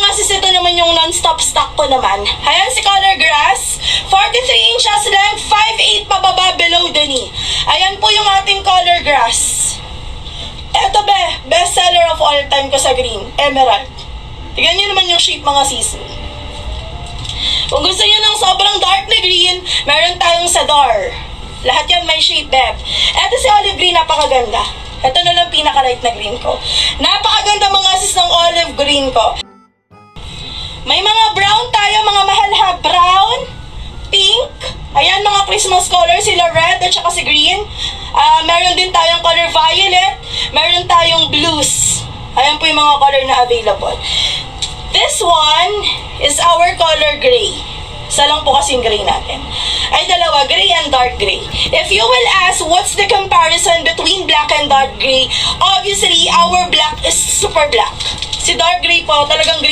mga sis, ito naman yung non-stop stock ko naman. Ayan si color grass. 43 inches length, 5'8" pababa below the knee. Ayan po yung ating color grass. Eto best seller of all time ko sa green, emerald. Tignan nyo naman yung shape mga sis. Kung gusto nyo ng sobrang dark na green, meron tayong Sadar. Lahat yan may shape, beb. Eto si olive green, napakaganda. Ito na lang pinaka-light na green ko. Napakaganda mga sis ng olive green ko. May mga brown tayo, mga mahal ha. Brown, pink, ayan mga Christmas color, sila red at saka si green. Meron din tayong color violet, meron tayong blues. Ayan po yung mga color na available. This one is our color gray. Isa lang po kasing gray natin. Ay dalawa, gray and dark gray. If you will ask what's the comparison between black and dark gray, obviously our black is super black. Si dark gray po talagang gray